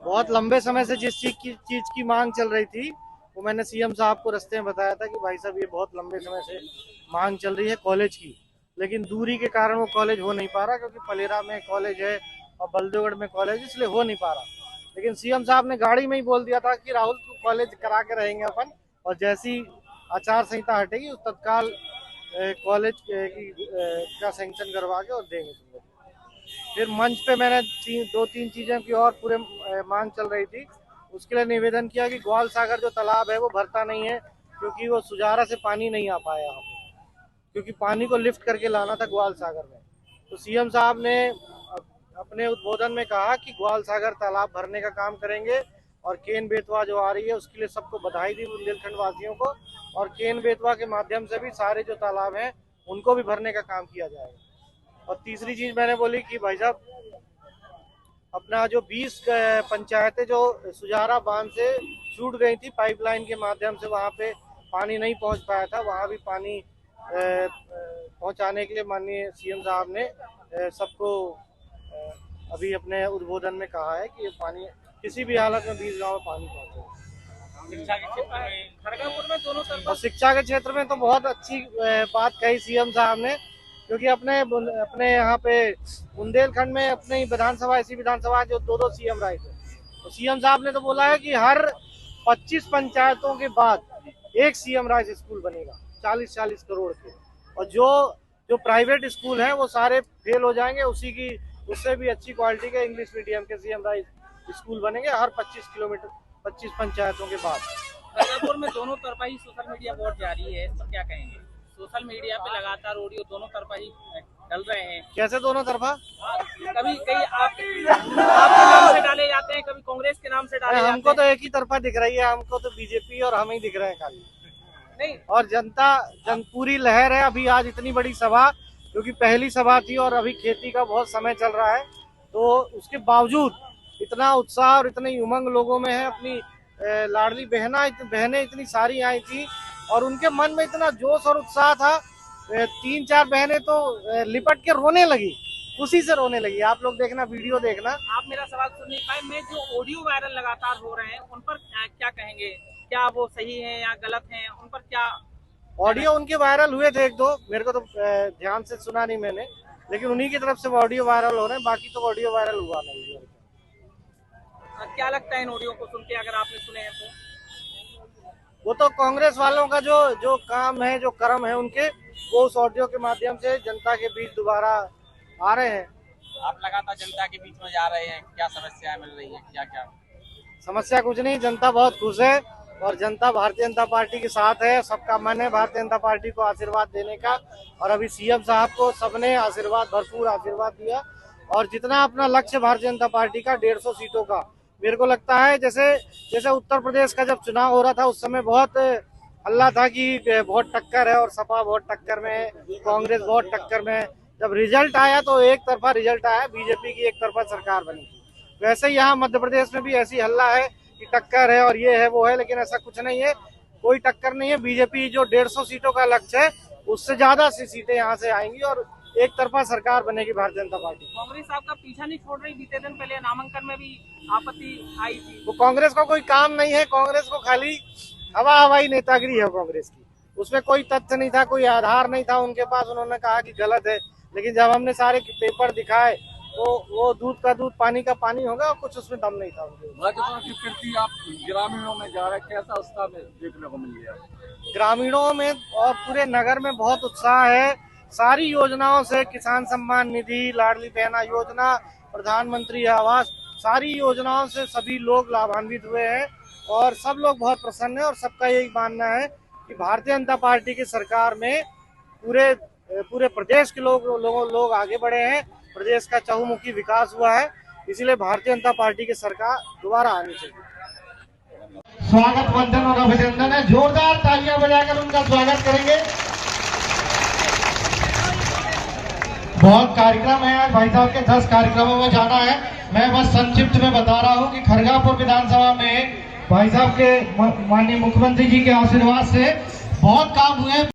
बहुत लंबे समय से जिस चीज की मांग चल रही थी वो मैंने सीएम साहब को रास्ते में बताया था कि भाई साहब ये बहुत लंबे समय से मांग चल रही है कॉलेज की, लेकिन दूरी के कारण वो कॉलेज हो नहीं पा रहा क्योंकि पलेरा में कॉलेज है और बलदेवगढ़ में कॉलेज, इसलिए हो नहीं पा रहा। लेकिन सीएम साहब ने गाड़ी में ही बोल दिया था कि राहुल को कॉलेज करा के रहेंगे अपन, और जैसी आचार संहिता हटेगी उस तत्काल कॉलेज का सैंक्शन करवा के और देंगे तुम लोग। फिर मंच पे मैंने दो तीन चीजें की और पूरे मांग चल रही थी, उसके लिए निवेदन किया कि ग्वाल सागर जो तालाब है वो भरता नहीं है क्योंकि वो सुजारा से पानी नहीं आ पाया यहाँ पे, क्योंकि पानी को लिफ्ट करके लाना था ग्वाल सागर में। तो सीएम साहब ने अपने उद्बोधन में कहा कि ग्वाल सागर तालाब भरने का काम करेंगे, और केन बेतवा जो आ रही है उसके लिए सबको बधाई दी बुंदेलखंड वासियों को, और केन बेतवा के माध्यम से भी सारे जो तालाब हैं उनको भी भरने का काम किया जाएगा। और तीसरी चीज मैंने बोली कि भाई साहब अपना जो 20 पंचायतें जो सुजारा बांध से छूट गई थी पाइपलाइन के माध्यम से, वहाँ पे पानी नहीं पहुँच पाया था, वहाँ भी पानी पहुँचाने के लिए माननीय सीएम साहब ने सबको अभी अपने उद्बोधन में कहा है कि ये पानी किसी भी हालत में 20 गाँव में पानी पहुँचे। शिक्षा के क्षेत्र में खड़गपुर में दोनों तरफ, और शिक्षा के क्षेत्र में तो बहुत अच्छी बात कही सीएम साहब ने, क्योंकि अपने यहाँ पे बुंदेलखंड में अपने ही विधानसभा, ऐसी विधानसभा जो दो सीएम रहे थे, तो सीएम साहब ने तो बोला है कि हर 25 पंचायतों के बाद एक सीएम राइज स्कूल बनेगा 40-40 करोड़ के, और जो प्राइवेट स्कूल हैं वो सारे फेल हो जाएंगे, उससे भी अच्छी क्वालिटी के इंग्लिश मीडियम के सीएम राइज स्कूल बनेंगे हर 25 पंचायतों के बाद। खड़गपुर में दोनों तरफा ही सोशल मीडिया बहुत जारी है, तो क्या कहेंगे? सोशल मीडिया पे लगातार ऑडियो दोनों तरफा ही डल रहे हैं। कैसे दोनों तरफा? कभी कई आपके नाम से डाले जाते हैं, कभी कांग्रेस के नाम से डाले जाते हैं। हमको तो एक ही तरफा दिख रही है, हमको तो बीजेपी और हम ही दिख रहे हैं खाली। नहीं, और जनता पूरी लहर है। अभी आज इतनी बड़ी सभा, क्योंकि पहली सभा थी और अभी खेती का बहुत समय चल रहा है, तो उसके बावजूद इतना उत्साह और इतनी उमंग लोगों में है। अपनी लाडली बहनें इतनी सारी आई थी और उनके मन में इतना जोश और उत्साह था, 3-4 बहनें तो लिपट के रोने लगी, खुशी से रोने लगी। आप लोग देखना, वीडियो देखना। आप मेरा सवाल सुन नहीं पाए। मैं जो ऑडियो वायरल लगातार हो रहे हैं उन पर क्या कहेंगे? क्या वो सही है या गलत है? उन पर क्या ऑडियो उनके वायरल हुए थे 1-2, मेरे को तो ध्यान से सुना नहीं मैंने, लेकिन उन्हीं की तरफ से ऑडियो वायरल हो रहे हैं, बाकी तो ऑडियो वायरल हुआ नहीं। क्या लगता है इन ऑडियो को सुन के, अगर आपने सुने हैं तो? वो तो कांग्रेस वालों का जो काम है, जो कर्म है उनके, वो उस ऑडियो के माध्यम से जनता के बीच दोबारा आ रहे हैं। आप लगातार जनता के बीच में जा रहे हैं, क्या समस्याएं मिल रही हैं? क्या समस्या कुछ नहीं, जनता बहुत खुश है और जनता भारतीय जनता पार्टी के साथ है। सबका मन है भारतीय जनता पार्टी को आशीर्वाद देने का, और अभी सीएम साहब को सबने भरपूर आशीर्वाद दिया। और जितना अपना लक्ष्य भारतीय जनता पार्टी का 150 सीटों का, मेरे को लगता है जैसे उत्तर प्रदेश का जब चुनाव हो रहा था उस समय बहुत हल्ला था कि बहुत टक्कर है और सपा बहुत टक्कर में है, कांग्रेस बहुत टक्कर में है। जब रिजल्ट आया तो एक तरफा रिजल्ट आया, बीजेपी की एक तरफा सरकार बनी। वैसे ही यहाँ मध्य प्रदेश में भी ऐसी हल्ला है कि टक्कर है और ये है वो है, लेकिन ऐसा कुछ नहीं है, कोई टक्कर नहीं है। बीजेपी जो 150 सीटों का लक्ष्य है उससे ज्यादा सीटें यहाँ से आएंगी और एक तरफा सरकार बनेगी भारतीय जनता पार्टी। कांग्रेस आपका पीछा नहीं छोड़ रही? बीते दिन पहले नामांकन में भी आपत्ति आई थी। वो कांग्रेस का कोई काम नहीं है, कांग्रेस को खाली हवाई नेतागिरी है कांग्रेस की, उसमें कोई तथ्य नहीं था, कोई आधार नहीं था उनके पास। उन्होंने कहा कि गलत है, लेकिन जब हमने सारे पेपर दिखाए तो वो दूध का दूध पानी का पानी होगा, और कुछ उसमें दम नहीं था उनके। भाजपा की कीर्ति आप ग्रामीणों में जा रहे, कैसा उत्साह में देखने को मिल गया? ग्रामीणों में और पूरे नगर में बहुत उत्साह है। सारी योजनाओं से, किसान सम्मान निधि, लाडली बहना योजना, प्रधानमंत्री आवास, सारी योजनाओं से सभी लोग लाभान्वित हुए हैं और सब लोग बहुत प्रसन्न है। और सबका यही मानना है कि भारतीय जनता पार्टी की सरकार में पूरे प्रदेश के लोग आगे बढ़े हैं, प्रदेश का चहुमुखी विकास हुआ है, इसीलिए भारतीय जनता पार्टी की सरकार दोबारा आनी चाहिए। स्वागत, वंदन और अभिनंदन है, जोरदार तालियां बजाकर उनका स्वागत करेंगे। बहुत कार्यक्रम है, भाई साहब के 10 कार्यक्रमों में जाना है। मैं बस संक्षिप्त में बता रहा हूँ कि खड़गपुर विधानसभा में भाई साहब के माननीय मुख्यमंत्री जी के आशीर्वाद से बहुत काम हुए।